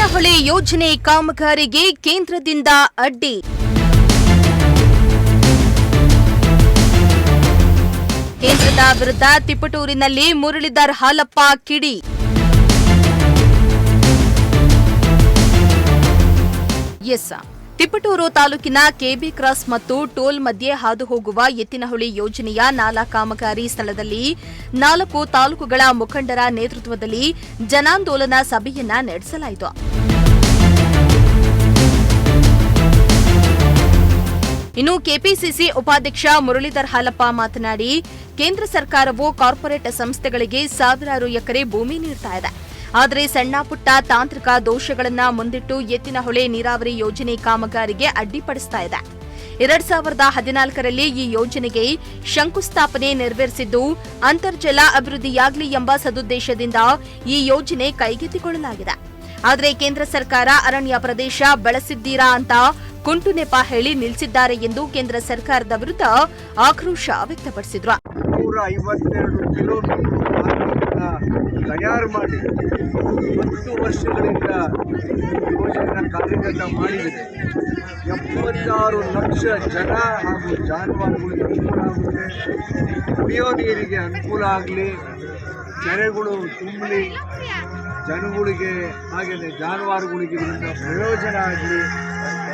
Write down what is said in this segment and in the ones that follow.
ಎತ್ತಿನಹೊಳೆ ಯೋಜನೆ ಕಾಮಗಾರಿಗೆ ಕೇಂದ್ರದಿಂದ ಅಡ್ಡಿ. ಕೇಂದ್ರದ ವಿರುದ್ಧ ತಿಪಟೂರಿನಲ್ಲಿ ಮುರಳೀಧರ್ ಹಾಲಪ್ಪ ಕಿಡಿ. ತಿಪಟೂರು ತಾಲೂಕಿನ ಕೆಬಿ ಕ್ರಾಸ್ ಮತ್ತು ಟೋಲ್ ಮಧ್ಯೆ ಹಾದು ಹೋಗುವ ಎತ್ತಿನಹೊಳೆ ಯೋಜನೆಯ ನಾಲಾ ಕಾಮಗಾರಿ ಸ್ಥಳದಲ್ಲಿ 4 ತಾಲೂಕುಗಳ ಮುಖಂಡರ ನೇತೃತ್ವದಲ್ಲಿ ಜನಾಂದೋಲನ ಸಭೆಯನ್ನ ನಡೆಸಲಾಯಿತು. ಇನ್ನು ಕೆಪಿಸಿಸಿ ಉಪಾಧ್ಯಕ್ಷ ಮುರಳೀಧರ್ ಹಾಲಪ್ಪ ಮಾತನಾಡಿ, ಕೇಂದ್ರ ಸರ್ಕಾರವು ಕಾರ್ಪೊರೇಟ್ ಸಂಸ್ಥೆಗಳಿಗೆ ಸಾವಿರಾರು ಎಕರೆ ಭೂಮಿ ನೀಡುತ್ತಾ ಇದೆ. ಆದರೆ ಸಣ್ಣ ಪುಟ್ಟ ತಾಂತ್ರಿಕ ದೋಷಗಳನ್ನ ಮುಂದಿಟ್ಟು ಎತ್ತಿನಹೊಳೆ ನೀರಾವರಿ ಯೋಜನೆ ಕಾಮಗಾರಿಗೆ ಅಡ್ಡಿಪಡಿಸ್ತಾ ಇದೆ. 2014ರಲ್ಲಿ ಈ ಯೋಜನೆಗೆ ಶಂಕುಸ್ಥಾಪನೆ ನೆರವೇರಿಸಿದ್ದು ಅಂತರ್ಜಲ ಅಭಿವೃದ್ಧಿಯಾಗಲಿ ಎಂಬ ಸದುದ್ದೇಶದಿಂದ ಈ ಯೋಜನೆ ಕೈಗೆತ್ತಿಕೊಳ್ಳಲಾಗಿದೆ. ಆದರೆ ಕೇಂದ್ರ ಸರ್ಕಾರ ಅರಣ್ಯ ಪ್ರದೇಶ ಬೆಳೆಸಿದ್ದೀರಾ ಅಂತ ಕುಂಟು ನೆಪ ಹೇಳಿ ನಿಲ್ಲಿಸಿದ್ದಾರೆ ಎಂದು ಕೇಂದ್ರ ಸರ್ಕಾರದ ವಿರುದ್ಧ ಆಕ್ರೋಶ ವ್ಯಕ್ತಪಡಿಸಿದರು. 152 ಕಿಲೋಮೀಟರ್ ತಯಾರು ಮಾಡಿ 10 ವರ್ಷಗಳಿಂದ ಯೋಜನೆಯನ್ನು ಕಾರ್ಯಗತ ಮಾಡಿದರೆ 76 ಲಕ್ಷ ಜನ ಹಾಗೂ ಜಾನುವಾರುಗಳಿಗೆ ಅನುಕೂಲ ಆಗುತ್ತೆ. ಕುಡಿಯೋ ನೀರಿಗೆ ಅನುಕೂಲ ಆಗಲಿ, ಕೆರೆಗಳು ತುಂಬಲಿ, ಜನಗಳಿಗೆ ಹಾಗೆಯೇ ಜಾನುವಾರುಗಳಿಗೆ ಇದರಿಂದ ಪ್ರಯೋಜನ ಆಗಲಿ,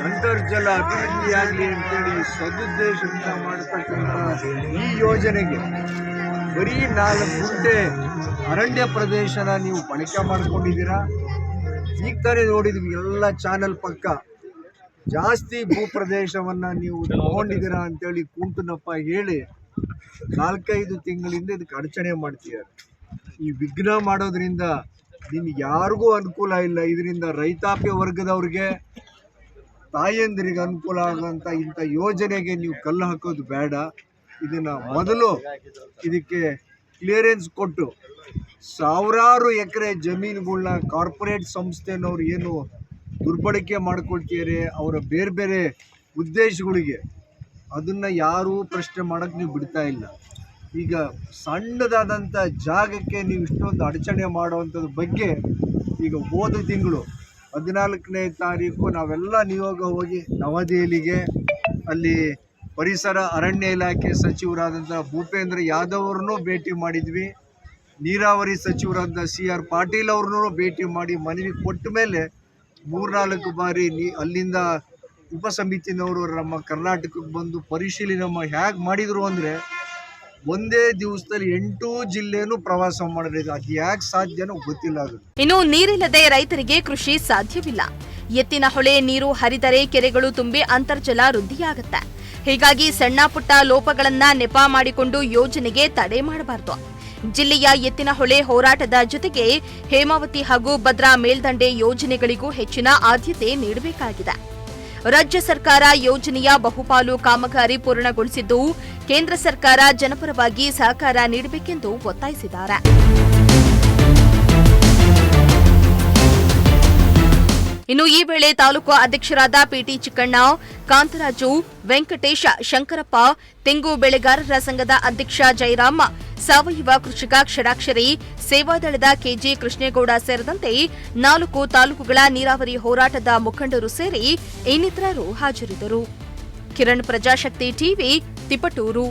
ಅಂತರ್ಜಲ ಅಭಿವೃದ್ಧಿಯಾಗಲಿ ಅಂತೇಳಿ ಸದುದ್ದೇಶದಿಂದ ಮಾಡತಕ್ಕಂಥ ಈ ಯೋಜನೆಗೆ ಬರೀ 4 ಗುಂಟೆ ಅರಣ್ಯ ಪ್ರದೇಶನ ನೀವು ಬಳಕೆ ಮಾಡ್ಕೊಂಡಿದ್ದೀರಾ. ಈಗ ತಾನೇ ನೋಡಿದ್ವಿ ಎಲ್ಲ ಚಾನಲ್ ಪಕ್ಕ ಜಾಸ್ತಿ ಭೂ ಪ್ರದೇಶವನ್ನು ನೀವು ತಗೊಂಡಿದ್ದೀರಾ ಅಂತೇಳಿ ಕುಂಟುನಪ್ಪ ಹೇಳಿ 4-5 ತಿಂಗಳಿಂದ ಇದಕ್ಕೆ ಅಡಚಣೆ ಮಾಡ್ತಿದ್ದಾರೆ. ಈ ವಿಘ್ನ ಮಾಡೋದ್ರಿಂದ ನಿಮ್ಗೆ ಯಾರಿಗೂ ಅನುಕೂಲ ಇಲ್ಲ. ಇದರಿಂದ ರೈತಾಪಿ ವರ್ಗದವ್ರಿಗೆ, ತಾಯಂದಿರಿಗೆ ಅನುಕೂಲ ಆಗುವಂಥ ಇಂಥ ಯೋಜನೆಗೆ ನೀವು ಕಲ್ಲು ಹಾಕೋದು ಬೇಡ. ಇದನ್ನು ಮೊದಲು ಇದಕ್ಕೆ ಕ್ಲಿಯರೆನ್ಸ್ ಕೊಟ್ಟು ಸಾವಿರಾರು ಎಕರೆ ಜಮೀನುಗಳನ್ನ ಕಾರ್ಪೊರೇಟ್ ಸಂಸ್ಥೆನವ್ರು ಏನು ದುರ್ಬಳಕೆ ಮಾಡ್ಕೊಳ್ತಿದ್ದಾರೆ ಅವರ ಬೇರೆ ಬೇರೆ ಉದ್ದೇಶಗಳಿಗೆ, ಅದನ್ನು ಯಾರೂ ಪ್ರಶ್ನೆ ಮಾಡೋಕ್ಕೆ ನೀವು ಬಿಡ್ತಾ ಇಲ್ಲ. ಈಗ ಸಣ್ಣದಾದಂಥ ಜಾಗಕ್ಕೆ ನೀವು ಇಷ್ಟೊಂದು ಅಡಚಣೆ ಮಾಡುವಂಥದ್ರ ಬಗ್ಗೆ ಈಗ ಹೋದ ತಿಂಗಳು 14ನೇ ತಾರೀಕು ನಾವೆಲ್ಲ ನಿಯೋಗ ಹೋಗಿ ನವದೆಹಲಿಗೆ, ಅಲ್ಲಿ ಪರಿಸರ ಅರಣ್ಯ ಇಲಾಖೆ ಸಚಿವರಾದಂಥ ಭೂಪೇಂದ್ರ ಯಾದವ್ ಅವ್ರನ್ನೂ ಭೇಟಿ ಮಾಡಿದ್ವಿ. ನೀರಾವರಿ ಸಚಿವರಾದ CR ಪಾಟೀಲ್ ಅವ್ರನ್ನೂ ಭೇಟಿ ಮಾಡಿ ಮನವಿ ಕೊಟ್ಟ ಮೇಲೆ 3-4 ಬಾರಿ ಅಲ್ಲಿಂದ ಉಪಸಮಿತಿನವರು ನಮ್ಮ ಕರ್ನಾಟಕಕ್ಕೆ ಬಂದು ಪರಿಶೀಲನೆ ಹೇಗೆ ಮಾಡಿದರು ಅಂದರೆ ಒಂದೇ ದಿವಸದಲ್ಲಿ 8 ಜಿಲ್ಲೆನೂ ಪ್ರವಾಸ ಮಾಡಿದ್ರೆ ಅದು ಯಾಕೆ ಸಾಧ್ಯನೋ ಗೊತ್ತಿಲ್ಲ. ಇನ್ನು ನೀರಿಲ್ಲದೆ ರೈತರಿಗೆ ಕೃಷಿ ಸಾಧ್ಯವಿಲ್ಲ. ಎತ್ತಿನಹೊಳೆ ನೀರು ಹರಿದರೆ ಕೆರೆಗಳು ತುಂಬಿ ಅಂತರ್ಜಲ ವೃದ್ಧಿಯಾಗುತ್ತೆ. ಹೀಗಾಗಿ ಸಣ್ಣ ಪುಟ್ಟ ಲೋಪಗಳನ್ನ ನೆಪ ಮಾಡಿಕೊಂಡು ಯೋಜನೆಗೆ ತಡೆ ಮಾಡಬಾರದು. ಜಿಲ್ಲೆಯ ಎತ್ತಿನಹೊಳೆ ಹೋರಾಟದ ಜೊತೆಗೆ ಹೇಮಾವತಿ ಹಾಗೂ ಭದ್ರಾ ಮೇಲ್ದಂಡೆ ಯೋಜನೆಗಳಿಗೂ ಹೆಚ್ಚಿನ ಆದ್ಯತೆ ನೀಡಬೇಕಾಗಿದೆ. ರಾಜ್ಯ ಸರ್ಕಾರ ಯೋಜನೆಯ ಬಹುಪಾಲು ಕಾಮಗಾರಿ ಪೂರ್ಣಗೊಳಿಸಿದ್ದು ಕೇಂದ್ರ ಸರ್ಕಾರ ಜನಪರವಾಗಿ ಸಹಕಾರ ನೀಡಬೇಕೆಂದು ಒತ್ತಾಯಿಸಿದ್ದಾರೆ. ಇನ್ನು ಈ ವೇಳೆ ತಾಲೂಕು ಅಧ್ಯಕ್ಷರಾದ ಪಿಟಿ ಚಿಕ್ಕಣ್ಣ, ಕಾಂತರಾಜು, ವೆಂಕಟೇಶ, ಶಂಕರಪ್ಪ, ತೆಂಗು ಬೆಳೆಗಾರರ ಸಂಘದ ಅಧ್ಯಕ್ಷ ಜಯರಾಮ, ಸಾವಯವ ಕೃಷಿಕ ಷಡಾಕ್ಷರಿ, ಸೇವಾದಳದ ಕೆಜಿ ಕೃಷ್ಣೇಗೌಡ ಸೇರಿದಂತೆ 4 ತಾಲೂಕುಗಳ ನೀರಾವರಿ ಹೋರಾಟದ ಮುಖಂಡರು ಸೇರಿ ಇನ್ನಿತರರು ಹಾಜರಿದ್ದರು. ಕಿರಣ್, ಪ್ರಜಾಶಕ್ತಿ ಟಿವಿ, ತಿಪಟೂರು.